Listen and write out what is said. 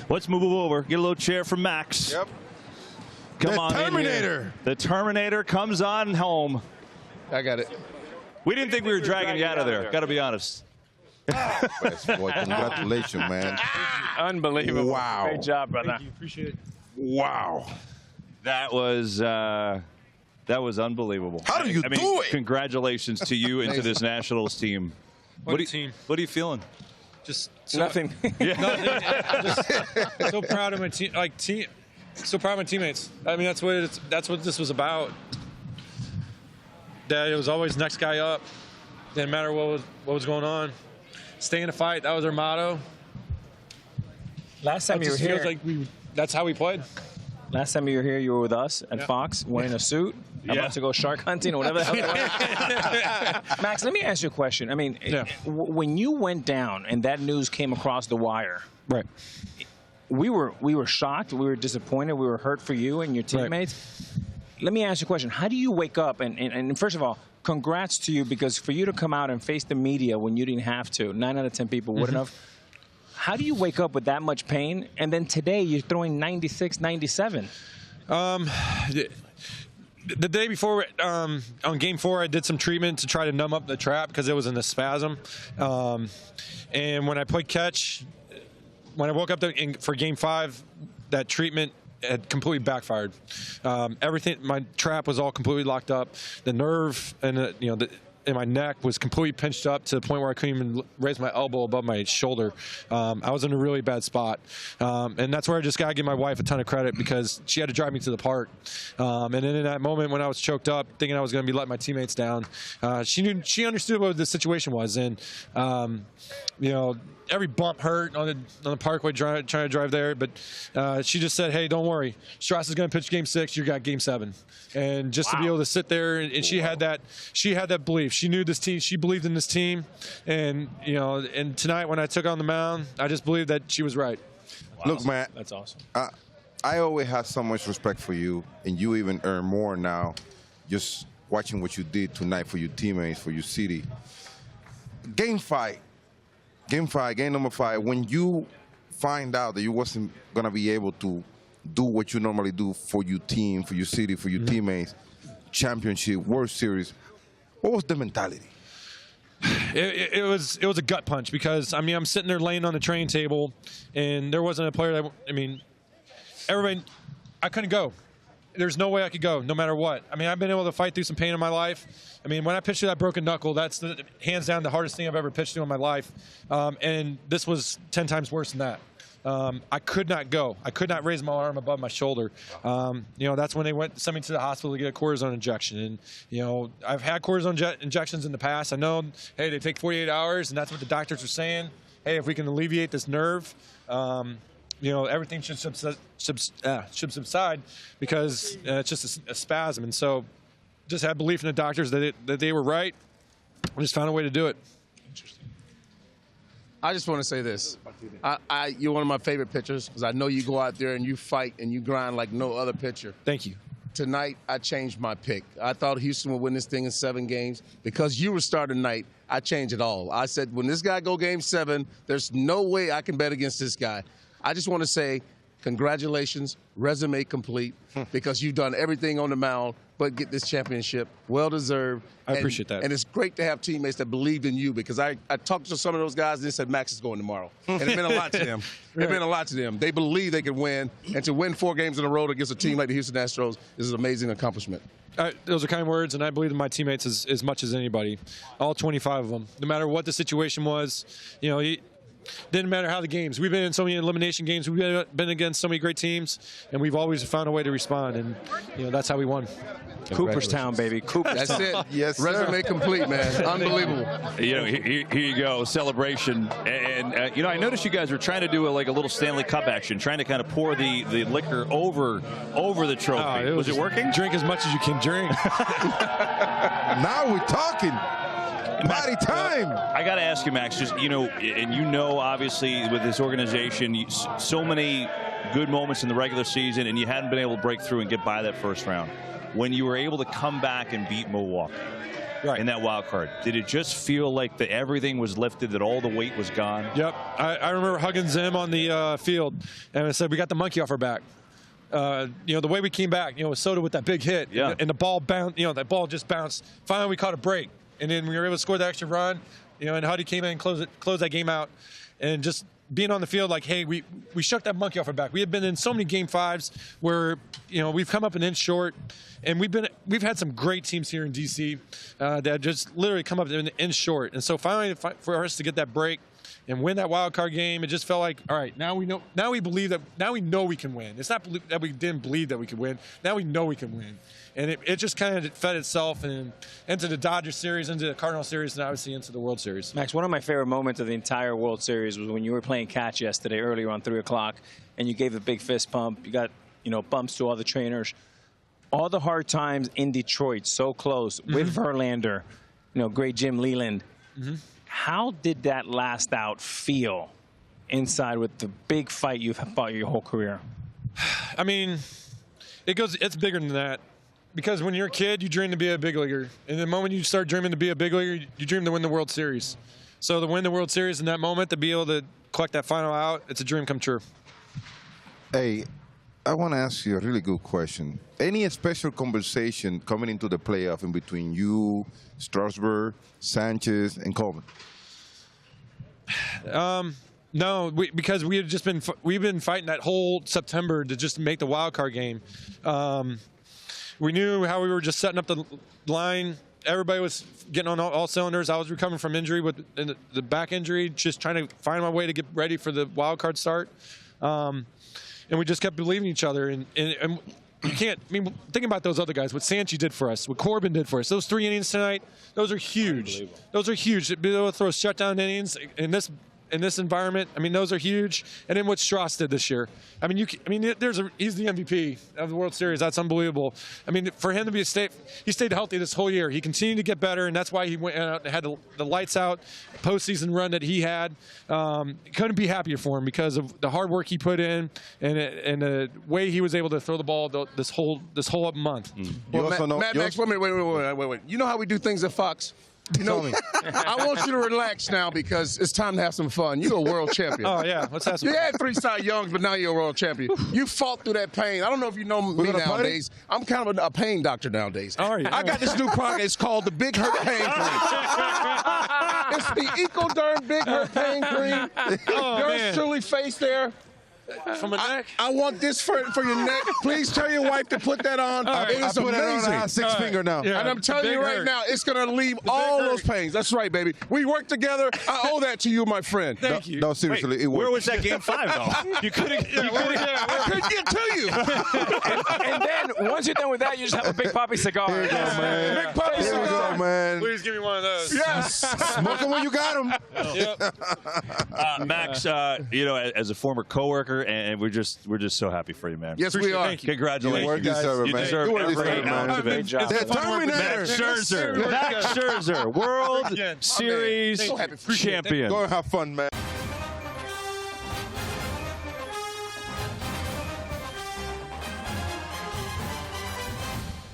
Let's move over. Get a little chair from Max. Yep. Come on Terminator. in here. The Terminator comes on home. I got it. We didn't think we were dragging you out of there. Got to be honest. Boy, congratulations, man. Unbelievable. Wow. Great job, brother. Thank you. Appreciate it. Wow. That was unbelievable. How do you do it? Congratulations to you and to this Nationals team. What team? What are you feeling? Just Nothing. Just so proud of my team. So proud of my teammates. I mean, that's what this was about. That it was always next guy up. Didn't matter what was going on. Stay in the fight. That was our motto. Last time you were here, Feels like that's how we played. last time you were here, you were with us at Fox wearing a suit, about to go shark hunting or whatever the hell it was. Max, let me ask you a question. I mean, when you went down and that news came across the wire, Right. we were shocked, we were disappointed, we were hurt for you and your teammates. Right. Let me ask you a question. How do you wake up? And first of all, congrats to you, because for you to come out and face the media when you didn't have to, 9 out of 10 people wouldn't have. How do you wake up with that much pain? And then today you're throwing 96, 97. The day before, on Game 4, I did some treatment to try to numb up the trap because it was in a spasm. And when I played catch, when I woke up for Game 5, that treatment had completely backfired. Everything, my trap was all completely locked up. The nerve and in my neck was completely pinched up to the point where I couldn't even raise my elbow above my shoulder. I was in a really bad spot. And that's where I just got to give my wife a ton of credit, because she had to drive me to the park. And then in that moment when I was choked up, thinking I was going to be letting my teammates down, she understood what the situation was. And, every bump hurt on the parkway trying to drive there. But she just said, hey, don't worry. Strauss is going to pitch Game 6. You got Game 7. And just to be able to sit there, and she had that belief. She knew this team. She believed in this team. And, and tonight when I took on the mound, I just believed that she was right. Wow. Look, man. That's awesome. I always had so much respect for you, and you even earn more now just watching what you did tonight for your teammates, for your city. Game number 5, when you find out that you wasn't going to be able to do what you normally do for your team, for your city, for your teammates, championship, World Series, what was the mentality? It was a gut punch, because, I'm sitting there laying on the training table, and there wasn't a player that, everybody, I couldn't go. There's no way I could go, no matter what. I've been able to fight through some pain in my life. When I pitched through that broken knuckle, that's hands down the hardest thing I've ever pitched through in my life. And this was 10 times worse than that. I could not go. I could not raise my arm above my shoulder. That's when they sent me to the hospital to get a cortisone injection. And, I've had cortisone injections in the past. I know, hey, they take 48 hours, and that's what the doctors are saying. Hey, if we can alleviate this nerve, everything should subside, because it's just a spasm. And so just had belief in the doctors that they were right. I just found a way to do it. Interesting. I just want to say this. You're one of my favorite pitchers, because I know you go out there and you fight and you grind like no other pitcher. Thank you. Tonight, I changed my pick. I thought Houston would win this thing in 7 games. Because you were starting tonight, I changed it all. I said, when this guy go Game 7, there's no way I can bet against this guy. I just want to say congratulations, resume complete, because you've done everything on the mound but get this championship. Well-deserved. I appreciate that. And it's great to have teammates that believed in you, because I talked to some of those guys and they said Max is going tomorrow. And it meant a lot to them. It meant a lot to them. They believe they could win, and to win 4 games in a row against a team like the Houston Astros is an amazing accomplishment. Those are kind words, and I believe in my teammates as much as anybody, all 25 of them. No matter what the situation was, didn't matter how the games. We've been in so many elimination games. We've been against so many great teams, and we've always found a way to respond, and that's how we won. Cooperstown, baby. Cooperstown. That's it. Yes, sir. Resume complete, man. Unbelievable. Here you go, celebration. And I noticed you guys were trying to do a little Stanley Cup action, trying to kind of pour the liquor over the trophy. Was it working? Drink as much as you can drink. Now we're talking. Body time. I got to ask you, Max, just, and obviously with this organization, so many good moments in the regular season, and you hadn't been able to break through and get by that first round. When you were able to come back and beat Milwaukee, in that wild card. Did it just feel like that everything was lifted, that all the weight was gone? Yep. I remember hugging Zim on the field, and I said, we got the monkey off our back. The way we came back, Soto with that big hit, and the ball bounced, that ball just bounced. Finally, we caught a break, and then we were able to score the extra run, and Huddy came in and closed that game out, and just being on the field like, hey, we shook that monkey off our back. We had been in so many Game 5s where, we've come up an inch short, and we've had some great teams here in D.C. That just literally come up an inch short. And so finally, for us to get that break and win that wild card game, it just felt like, all right, now we know we can win. It's not that we didn't believe that we could win. Now we know we can win. And it just kind of fed itself into the Dodgers series, into the Cardinal series, and obviously into the World Series. Max, one of my favorite moments of the entire World Series was when you were playing catch yesterday earlier on 3 o'clock, and you gave a big fist pump. You got, bumps to all the trainers. All the hard times in Detroit, so close, with Verlander, great Jim Leland. How did that last out feel inside with the big fight you've fought your whole career? I mean, it's bigger than that. Because when you're a kid, you dream to be a big leaguer. And the moment you start dreaming to be a big leaguer, you dream to win the World Series. So to win the World Series in that moment, to be able to collect that final out, it's a dream come true. Hey, I want to ask you a really good question. Any special conversation coming into the playoff in between you, Strasburg, Sanchez, and Coleman? No, because we've been fighting that whole September to just make the wild card game. We knew how we were just setting up the line. Everybody was getting on all cylinders. I was recovering from injury with the back injury, just trying to find my way to get ready for the wild card start. And we just kept believing each other. And you can't. I mean, think about those other guys. What Sanchi did for us, what Corbin did for us. Those 3 innings tonight, those are huge. Those are huge. To be able to throw shutdown innings in this environment, I mean, those are huge. And then what Strauss did this year. I mean, he's the MVP of the World Series. That's unbelievable. I mean, for him to he stayed healthy this whole year. He continued to get better, and that's why he went out and had the lights out postseason run that he had. Couldn't be happier for him because of the hard work he put in and the way he was able to throw the ball this whole month. Well, Max, wait. You know how we do things at Fox? I want you to relax now because it's time to have some fun. You're a world champion. Oh, yeah. Let's have some fun. You had 3 Cy Youngs, but now you're a world champion. You fought through that pain. I don't know if you know me nowadays. I'm kind of a pain doctor nowadays. Are you? I got this new product. It's called the Big Hurt Pain Cream. It's the Eco-Derm Big Hurt Pain Cream. Yours truly face there. From a neck? I want this for your neck. Please tell your wife to put that on. Right, it is I put amazing. it on. I have 6 finger now. Yeah, and I'm telling you right now, it's going to leave all those pains. That's right, baby. We work together. I owe that to you, my friend. Thank you. No, seriously, it worked. Where was that Game 5, though? You couldn't. I couldn't get to you. And then once you're done with that, you just have a big poppy cigar. Here you go, man. Big puppy Here we cigar. go, man. Please give me one of those. Yes. Smoke them when you got them. Yep. Max, as a former coworker, and we're just so happy for you, man. Yes, we are. Thank you. Congratulations. You deserve it, man. deserve You every deserve it, man. ounce of it. Great job. The Terminator. Max Scherzer, World Series So happy for you. champion. Go and have fun, man.